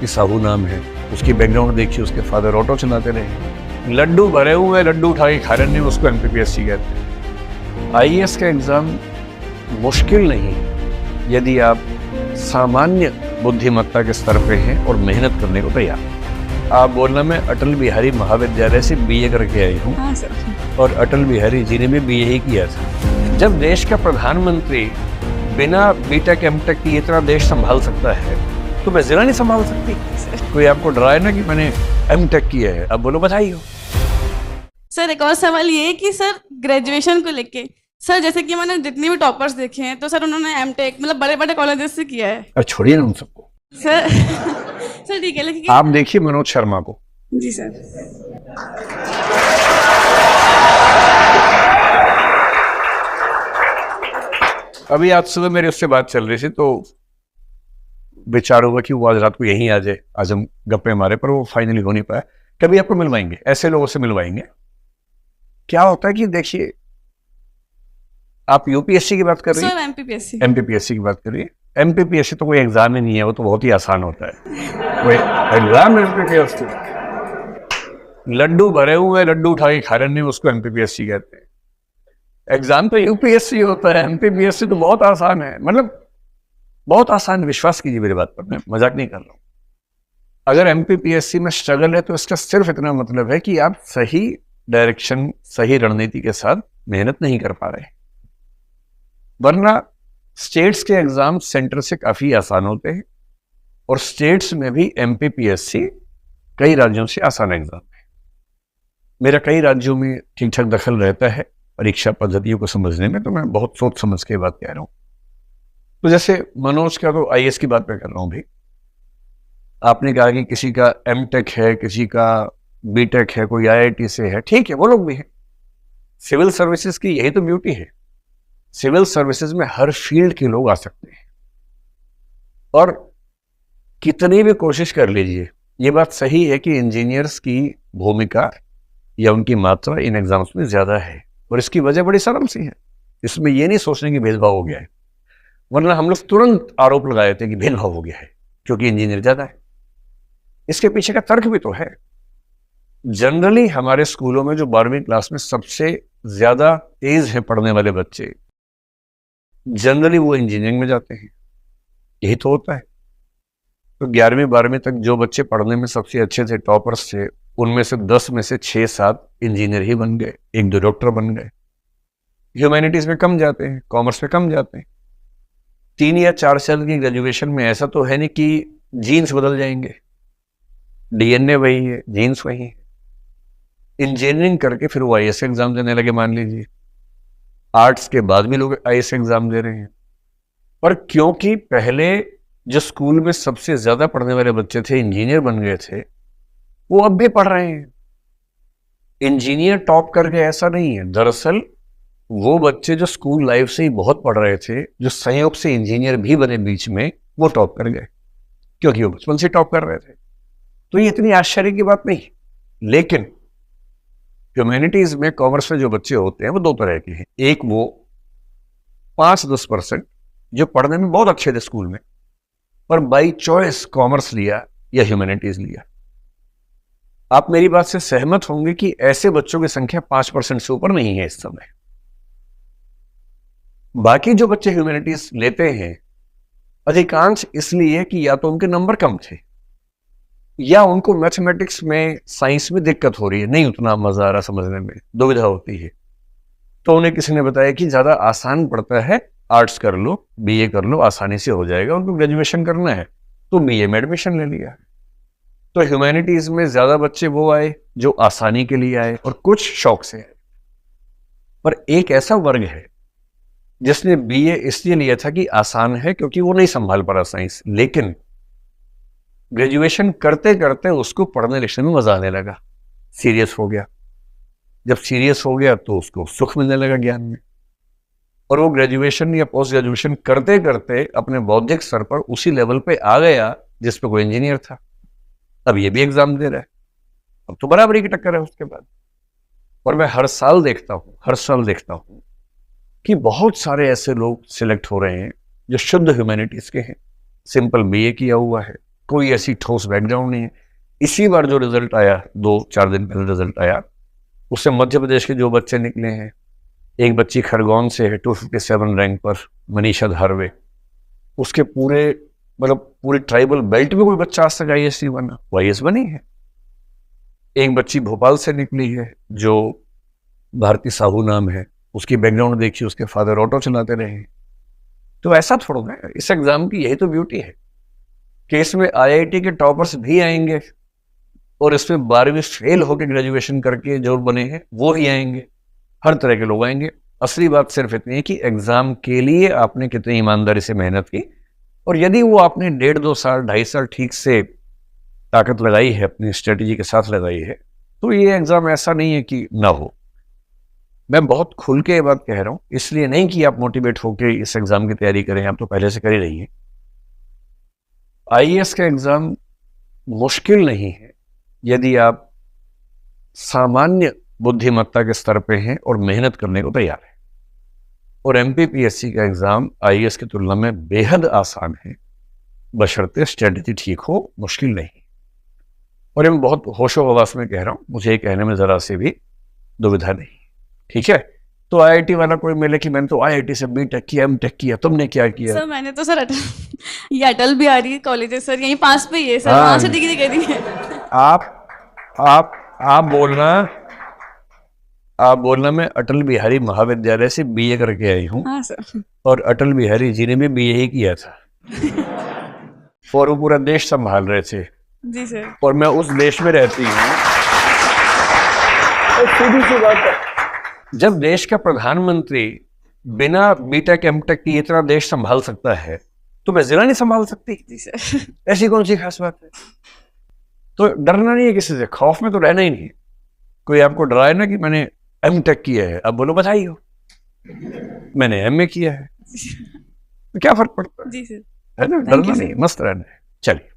कि साहू नाम है, उसकी बैकग्राउंड देखिए, उसके फादर ऑटो चलाते रहे, लड्डू भरे हुए, लड्डू उठा के खा रहे हैं, उसको MPPSC कहते हैं। IAS का एग्जाम मुश्किल नहीं यदि आप सामान्य बुद्धिमत्ता के स्तर पे हैं और मेहनत करने को तैयार। आप बोलना, मैं अटल बिहारी महाविद्यालय से BA करके आई हूँ। हाँ सर। और अटल बिहारी जी ने भी BA ही किया था। जब देश का प्रधानमंत्री बिना BTech MTech की इतना देश संभाल सकता है तो मैं जिला नहीं संभाल सकती? कोई आपको डराए ना कि मैंने MTech किया है, अब बोलो बधाई हो। सर एक और सवाल ये है कि सर ग्रेजुएशन को लेके, सर जैसे कि मैंने जितने भी टॉपर्स देखे हैं तो सर उन्होंने MTech मतलब बड़े बड़े कॉलेजेस से किया है। अब छोड़िए ना उन सबको सर सर ठीक है, लेकिन आप देखिए मनोज शर्मा को। जी सर। अभी आज सुबह मेरे उससे बात चल रही थी तो विचार हुआ कि वो आज रात को यहीं आ जाए, आज हम गप्पे मारे, पर वो फाइनली हो नहीं पाया। कभी आपको मिलवाएंगे, ऐसे लोगों से मिलवाएंगे। क्या होता है कि देखिए, आप UPSC की बात कर रही सर हैं, MPPSC की बात कर रही है। MPPSC तो कोई एग्जाम ही नहीं है, वो तो बहुत ही आसान होता है। कोई एग्जाम MPPSC, लड्डू भरे हुए, लड्डू उठा के खा रहे हैं, उसको MPPSC कहते हैं। एग्जाम तो UPSC होता है, MPPSC तो बहुत आसान है, मतलब बहुत आसान। विश्वास कीजिए मेरी बात पर, मैं मजाक नहीं कर रहा हूँ। अगर MPPSC में स्ट्रगल है तो इसका सिर्फ इतना मतलब है कि आप सही डायरेक्शन, सही रणनीति के साथ मेहनत नहीं कर पा रहे। वरना स्टेट्स के एग्जाम सेंटर से काफी आसान होते हैं और स्टेट्स में भी MPPSC कई राज्यों से आसान एग्जाम है। मेरा कई राज्यों में ठीक ठाक दखल रहता है परीक्षा पद्धतियों को समझने में, तो मैं बहुत सोच समझ के बात कह रहा हूँ। तो जैसे मनोज का, तो IAS की बात मैं कर रहा हूँ भी। आपने कहा कि किसी का MTech है, किसी का BTech है, कोई IIT से है, ठीक है, वो लोग भी हैं। सिविल सर्विसेज की यही तो ब्यूटी है, सिविल सर्विसेज में हर फील्ड के लोग आ सकते हैं। और कितनी भी कोशिश कर लीजिए, ये बात सही है कि इंजीनियर्स की भूमिका या उनकी मात्रा इन एग्जाम्स में ज्यादा है, और इसकी वजह बड़ी शर्म सी है। इसमें ये नहीं सोचने की भेदभाव हो गया है, वरना हम लोग तुरंत आरोप लगाए थे कि भेदभाव हो गया है क्योंकि इंजीनियर ज्यादा है। इसके पीछे का तर्क भी तो है। जनरली हमारे स्कूलों में जो 12वीं क्लास में सबसे ज्यादा तेज है पढ़ने वाले बच्चे, जनरली वो इंजीनियरिंग में जाते हैं। यही तो होता है। तो 11वीं 12वीं तक जो बच्चे पढ़ने में सबसे अच्छे थे, टॉपर्स थे, उनमें से 10 में से 6-7 इंजीनियर ही बन गए, 1-2 डॉक्टर बन गए। ह्यूमैनिटीज में कम जाते हैं, कॉमर्स में कम जाते हैं। 3 या 4 साल की ग्रेजुएशन में ऐसा तो है नहीं कि जीन्स बदल जाएंगे, DNA वही है, जीन्स वही है। इंजीनियरिंग करके फिर वो IAS एग्जाम देने लगे, मान लीजिए। आर्ट्स के बाद भी लोग IAS एग्जाम दे रहे हैं। पर क्योंकि पहले जो स्कूल में सबसे ज्यादा पढ़ने वाले बच्चे थे इंजीनियर बन गए थे, वो अब भी पढ़ रहे हैं। इंजीनियर टॉप कर गए ऐसा नहीं है। दरअसल वो बच्चे जो स्कूल लाइफ से ही बहुत पढ़ रहे थे, जो संयोग से इंजीनियर भी बने बीच में, वो टॉप कर गए क्योंकि वो बचपन से टॉप कर रहे थे। तो ये इतनी आश्चर्य की बात नहीं। लेकिन ह्यूमैनिटीज में, कॉमर्स में जो बच्चे होते हैं वो 2 तरह के हैं। एक वो 5-10% जो पढ़ने में बहुत अच्छे थे स्कूल में, पर बाई चॉइस कॉमर्स लिया या ह्यूमैनिटीज लिया। आप मेरी बात से सहमत होंगे कि ऐसे बच्चों की संख्या 5% से ऊपर नहीं है इस समय। बाकी जो बच्चे ह्यूमैनिटीज लेते हैं, अधिकांश इसलिए कि या तो उनके नंबर कम थे या उनको मैथमेटिक्स में, साइंस में दिक्कत हो रही है, नहीं उतना मजा आ रहा समझने में, दुविधा होती है। तो उन्हें किसी ने बताया कि ज्यादा आसान पड़ता है, आर्ट्स कर लो, BA कर लो, आसानी से हो जाएगा। उनको ग्रेजुएशन करना है तो BA में एडमिशन ले लिया। तो ह्यूमैनिटीज में ज्यादा बच्चे वो आए जो आसानी के लिए आए और कुछ शौक से आए। पर एक ऐसा वर्ग है जिसने BA इसलिए लिया था कि आसान है, क्योंकि वो नहीं संभाल पा रहा साइंस, लेकिन ग्रेजुएशन करते करते उसको पढ़ने लिखने में मजा आने लगा, सीरियस हो गया। जब सीरियस हो गया तो उसको सुख मिलने लगा ज्ञान में, और वो ग्रेजुएशन या पोस्ट ग्रेजुएशन करते करते अपने बौद्धिक स्तर पर उसी लेवल पे आ गया जिस पे कोई इंजीनियर था। अब ये भी एग्जाम दे रहा है, अब तो बराबरी की टक्कर है उसके बाद। और मैं हर साल देखता हूं कि बहुत सारे ऐसे लोग सिलेक्ट हो रहे हैं जो शुद्ध ह्यूमैनिटीज के हैं, सिंपल BA किया हुआ है, कोई ऐसी ठोस बैकग्राउंड नहीं है। इसी बार जो रिजल्ट आया, 2-4 दिन पहले रिजल्ट आया, उससे मध्य प्रदेश के जो बच्चे निकले हैं, एक बच्ची खरगोन से है 257 रैंक पर, मनीषा धारवे, उसके पूरे मतलब पूरी ट्राइबल बेल्ट में कोई बच्चा आज तक IAS नहीं बना, वो IAS बनी है। एक बच्ची भोपाल से निकली है जो भारती साहू नाम है, उसकी बैकग्राउंड देखिए, उसके फादर ऑटो चलाते रहे हैं। तो ऐसा थोड़ा ना, इस एग्जाम की यही तो ब्यूटी है कि इसमें IIT के टॉपर्स भी आएंगे और इसमें 12वीं फेल होकर ग्रेजुएशन करके जो बने हैं वो ही आएंगे, हर तरह के लोग आएंगे। असली बात सिर्फ इतनी है कि एग्जाम के लिए आपने कितनी ईमानदारी से मेहनत की, और यदि वो आपने 1.5-2 साल 2.5 साल ठीक से ताकत लगाई है, अपनी स्ट्रेटजी के साथ लगाई है, तो ये एग्जाम ऐसा नहीं है कि ना हो। मैं बहुत खुल के ये बात कह रहा हूँ, इसलिए नहीं कि आप मोटिवेट होकर इस एग्जाम की तैयारी करें, आप तो पहले से कर ही रही हैं। IAS का एग्जाम मुश्किल नहीं है यदि आप सामान्य बुद्धिमत्ता के स्तर पे हैं और मेहनत करने को तैयार हैं। और MPPSC का एग्जाम IAS की तुलना में बेहद आसान है, बशर्ते स्ट्रेटजी ठीक हो, मुश्किल नहीं। और ये मैं बहुत होशो हवास में कह रहा हूँ, मुझे ये कहने में जरा से भी दुविधा नहीं, ठीक है। तो IIT वाला कोई मिले कि मैंने तो IIT से B.Tech किया, M.Tech किया, तुमने क्या किया? सर मैंने तो सर ये अटल बिहारी कॉलेज है सर, यहीं पास पे ही है सर, हाँ। वहां से डिग्री करी है। आप बोलना मैं अटल बिहारी महाविद्यालय से BA करके आई हूँ, हाँ सर। और अटल बिहारी जी ने भी BA ही किया था और वो पूरा देश संभाल रहे थे, जी सर। और मैं उस देश में रहती हूँ। और सीधी सी बात है, जब देश का प्रधानमंत्री बिना B.Tech M.Tech की इतना देश संभाल सकता है, तो मैं जिला नहीं संभाल सकती? जी सर। ऐसी कौन सी खास बात है? तो डरना नहीं है किसी से, खौफ में तो रहना ही नहीं। कोई आपको डराए ना कि मैंने M.Tech किया है, अब बोलो बधाई हो, मैंने MA किया है, तो क्या फर्क पड़ता है? जी सर। है ना, डरना नहीं, मस्त रहना है। चलिए।